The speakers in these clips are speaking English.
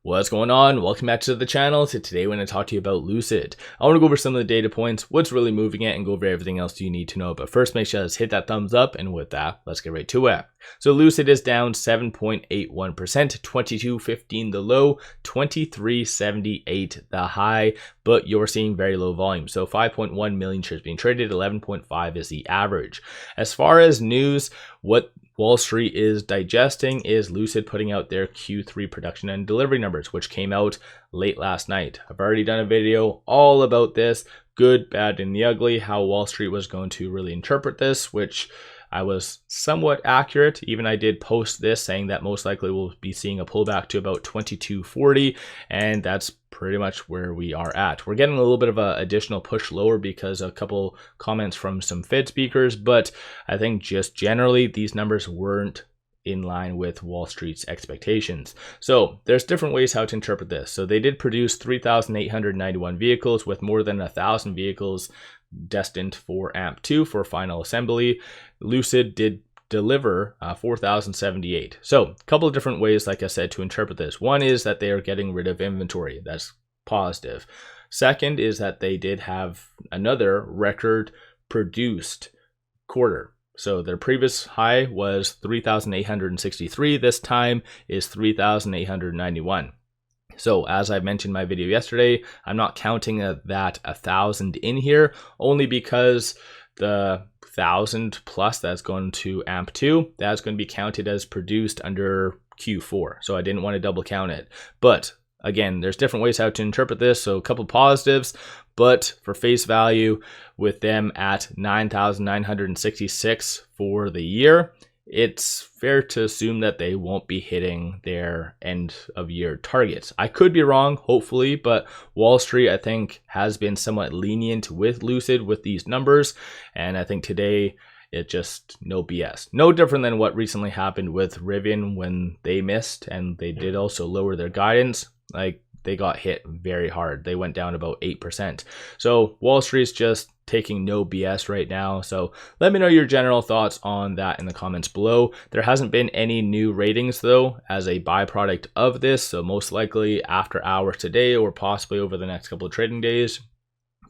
What's going on? Welcome back to the channel. So today I'm going to talk to you about Lucid. I want to go over some of the data points, what's really moving it, and go over everything else you need to know. But first, make sure to hit that thumbs up, and with that, let's get right to it. So Lucid is down 7.81%, 22.15 the low, 23.78 the high, but you're seeing very low volume. So 5.1 million shares being traded, 11.5 is the average. As far as news, what Wall Street is digesting is Lucid putting out their Q3 production and delivery numbers, which came out late last night. I've already done a video all about this, good, bad, and the ugly, how Wall Street was going to really interpret this, which I was somewhat accurate. Even I did post this saying that most likely we'll be seeing a pullback to about 22.40, and that's pretty much where we are at. We're getting a little bit of an additional push lower because a couple comments from some Fed speakers, but I think just generally these numbers weren't in line with Wall Street's expectations. So there's different ways how to interpret this. So they did produce 3,891 vehicles with more than 1,000 vehicles destined for AMP2 for final assembly. Lucid did deliver 4,078. So a couple of different ways, like I said, to interpret this. One is that they are getting rid of inventory. That's positive. Second is that they did have another record produced quarter. So their previous high was 3,863. This time is 3,891. So as I mentioned in my video yesterday, I'm not counting that 1,000 in here, only because the 1,000 plus that's going to AMP2, that's going to be counted as produced under Q4. So I didn't want to double count it. But again, there's different ways how to interpret this. So a couple positives, but for face value, with them at 9,966 for the year, it's fair to assume that they won't be hitting their end of year targets. I could be wrong, hopefully, but Wall Street, I think, has been somewhat lenient with Lucid with these numbers. And I think today it just no BS. No different than what recently happened with Rivian when they missed and they did also lower their guidance. Like, they got hit very hard. They went down about 8%. So Wall Street's just taking no BS right now. So let me know your general thoughts on that in the comments below. There hasn't been any new ratings though as a byproduct of this. So most likely after hours today or possibly over the next couple of trading days,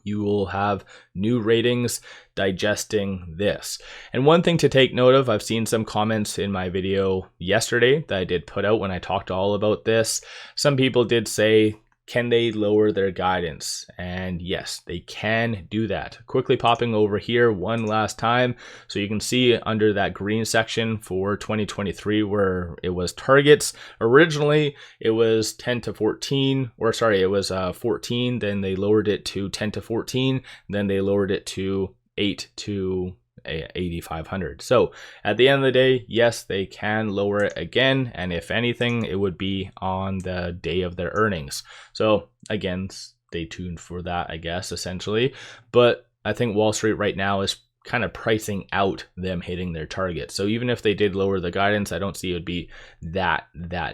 you will have new ratings digesting this. And one thing to take note of, I've seen some comments in my video yesterday that I did put out when I talked all about this. Some people did say, can they lower their guidance? And yes, they can do that. Quickly popping over here one last time. So you can see under that green section for 2023 where it was targets. Originally, it was 10 to 14, or sorry, it was 14. Then they lowered it to 10 to 14. Then they lowered it to 8 to 8,500. So at the end of the day, yes, they can lower it again, and if anything, it would be on the day of their earnings. So again, stay tuned for that, I guess, essentially. But I think Wall Street right now is kind of pricing out them hitting their target. So even if they did lower the guidance, I don't see it would be that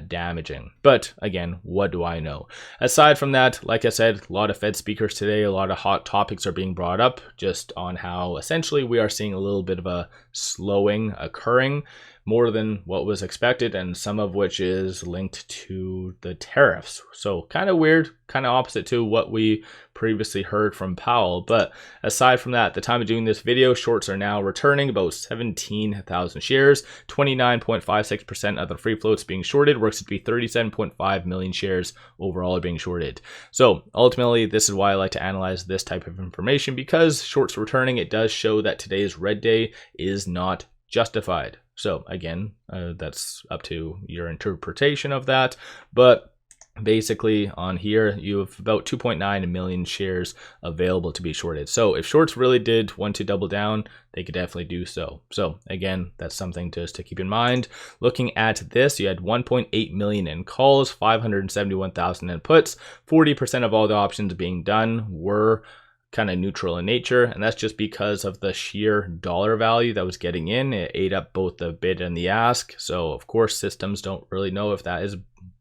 damaging. But again, what do I know? Aside from that, like I said, a lot of Fed speakers today, a lot of hot topics are being brought up just on how essentially we are seeing a little bit of a slowing occurring, more than what was expected, and some of which is linked to the tariffs. So kind of weird, kind of opposite to what we previously heard from Powell. But aside from that, at the time of doing this video, shorts are now returning about 17,000 shares. 29.56% of the free floats being shorted, works to be 37.5 million shares overall are being shorted. So ultimately, this is why I like to analyze this type of information, because shorts returning, it does show that today's red day is not justified. So again, that's up to your interpretation of that. But basically on here, you have about 2.9 million shares available to be shorted. So if shorts really did want to double down, they could definitely do so. So again, that's something just to keep in mind. Looking at this, you had 1.8 million in calls, 571,000 in puts, 40% of all the options being done were kind of neutral in nature, and that's just because of the sheer dollar value that was getting in. It ate up both the bid and the ask. So of course, systems don't really know if that is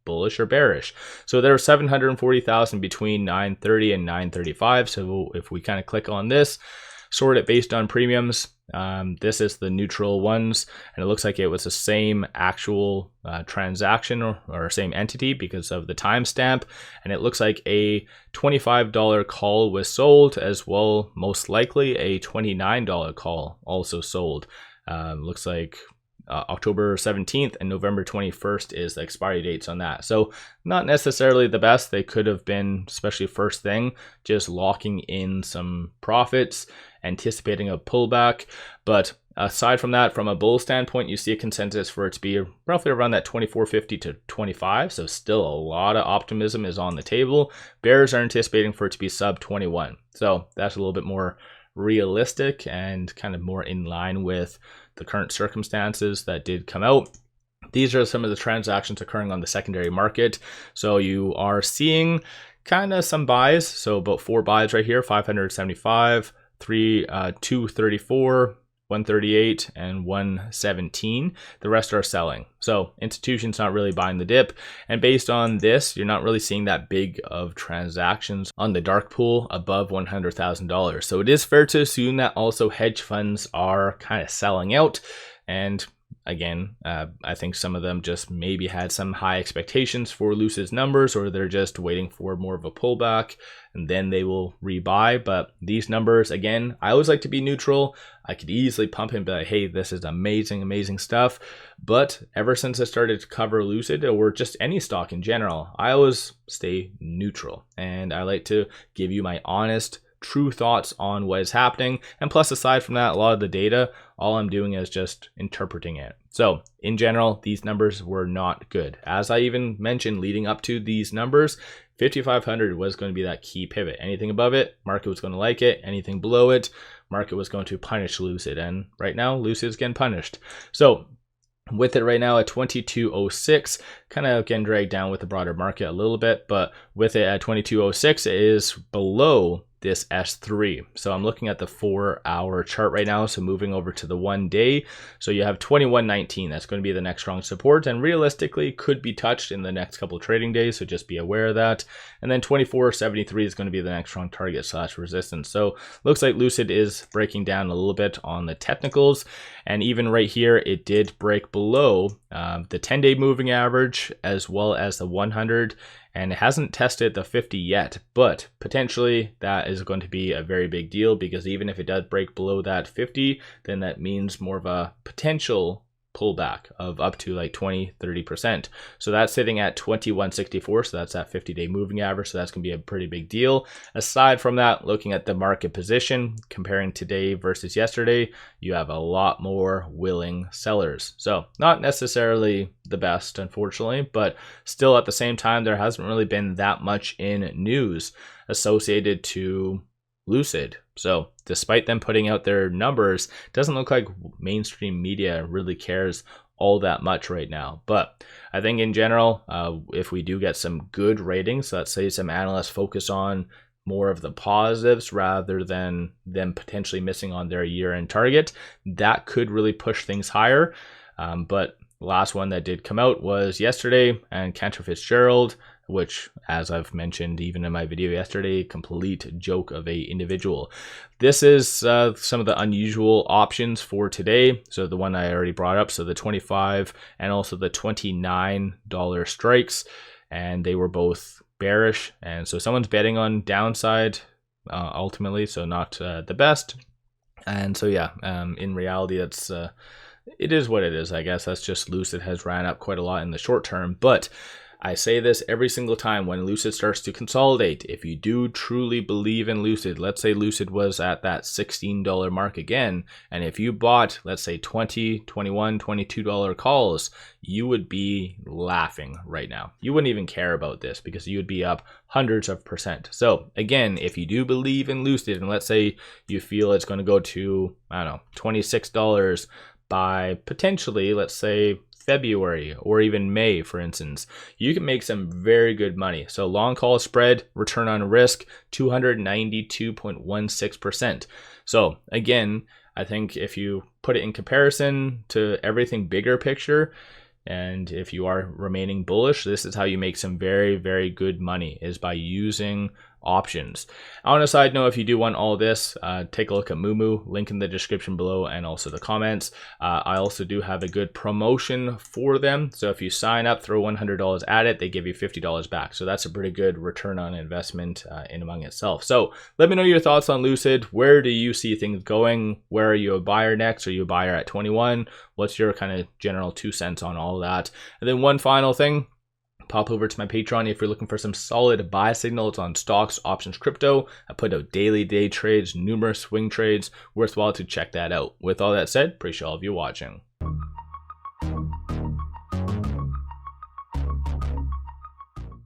bullish or bearish. So there were 740,000 between 9:30 and 9:35. So if we kind of click on this, sort it based on premiums, This is the neutral ones, and it looks like it was the same actual transaction or same entity because of the timestamp. And it looks like a $25 call was sold, as well, most likely a $29 call also sold. Looks like October 17th and November 21st is the expiry dates on that. So not necessarily the best. They could have been, especially first thing, just locking in some profits, anticipating a pullback. But aside from that, from a bull standpoint, you see a consensus for it to be roughly around that 24.50 to 25. So still a lot of optimism is on the table. Bears are anticipating for it to be sub 21. So that's a little bit more realistic and kind of more in line with the current circumstances that did come out. These are some of the transactions occurring on the secondary market. So you are seeing kind of some buys. So about 4 buys right here, 575, 234, 138, and 117. The rest are selling. So institutions not really buying the dip. And based on this, you're not really seeing that big of transactions on the dark pool above $100,000. So it is fair to assume that also hedge funds are kind of selling out. And again, I think some of them just maybe had some high expectations for Lucid's numbers, or they're just waiting for more of a pullback and then they will rebuy. But these numbers, again, I always like to be neutral. I could easily pump and be like, hey, this is amazing, amazing stuff. But ever since I started to cover Lucid, or just any stock in general, I always stay neutral. And I like to give you my honest, true thoughts on what is happening. And plus, aside from that, a lot of the data, all I'm doing is just interpreting it. So in general, these numbers were not good. As I even mentioned leading up to these numbers, 5,500 was going to be that key pivot. Anything above it, market was going to like it. Anything below it, market was going to punish Lucid. And right now, Lucid is getting punished. So with it right now at 2206, kind of getting dragged down with the broader market a little bit, but with it at 2206, it is below this S3. So I'm looking at the 4-hour chart right now. So moving over to the 1 day. So you have 2119. That's going to be the next strong support, and realistically could be touched in the next couple of trading days. So just be aware of that. And then 2473 is going to be the next strong target / resistance. So looks like Lucid is breaking down a little bit on the technicals. And even right here, it did break below the 10-day moving average as well as the 100. And it hasn't tested the 50 yet, but potentially that is going to be a very big deal, because even if it does break below that 50, then that means more of a potential pullback of up to like 20-30%. So that's sitting at 2164. So that's that 50-day moving average. So that's going to be a pretty big deal. Aside from that, looking at the market position, comparing today versus yesterday, you have a lot more willing sellers. So not necessarily the best, unfortunately, but still at the same time, there hasn't really been that much in news associated to Lucid. So despite them putting out their numbers, it doesn't look like mainstream media really cares all that much right now. But I think in general, if we do get some good ratings, let's say some analysts focus on more of the positives rather than them potentially missing on their year-end target, that could really push things higher. But the last one that did come out was yesterday, and Cantor Fitzgerald, which, as I've mentioned even in my video yesterday, complete joke of a individual. This is some of the unusual options for today. So the one I already brought up, so the 25 and also the $29 strikes, and they were both bearish. And so someone's betting on downside ultimately, so not the best. And so yeah, in reality, that's it is what it is. I guess that's just Lucid has ran up quite a lot in the short term. But I say this every single time when Lucid starts to consolidate. If you do truly believe in Lucid, let's say Lucid was at that $16 mark again, and if you bought, let's say $20, $21, $22 calls, you would be laughing right now. You wouldn't even care about this because you would be up hundreds of %. So again, if you do believe in Lucid, and let's say you feel it's going to go to, I don't know, $26 by potentially, let's say, February or even May, for instance, you can make some very good money. So long call spread, return on risk, 292.16%. So again, I think if you put it in comparison to everything bigger picture, and if you are remaining bullish, this is how you make some very, very good money, is by using options. On a side note, if you do want all this, take a look at Moomoo, link in the description below and also the comments. I also do have a good promotion for them. So if you sign up, throw $100 at it, they give you $50 back. So that's a pretty good return on investment in among itself. So let me know your thoughts on Lucid. Where do you see things going? Where are you a buyer next? Are you a buyer at 21? What's your kind of general 2 cents on all of that? And then one final thing, pop over to my Patreon if you're looking for some solid buy signals on stocks, options, crypto. I put out daily day trades, numerous swing trades. Worthwhile to check that out. With all that said, appreciate all of you watching.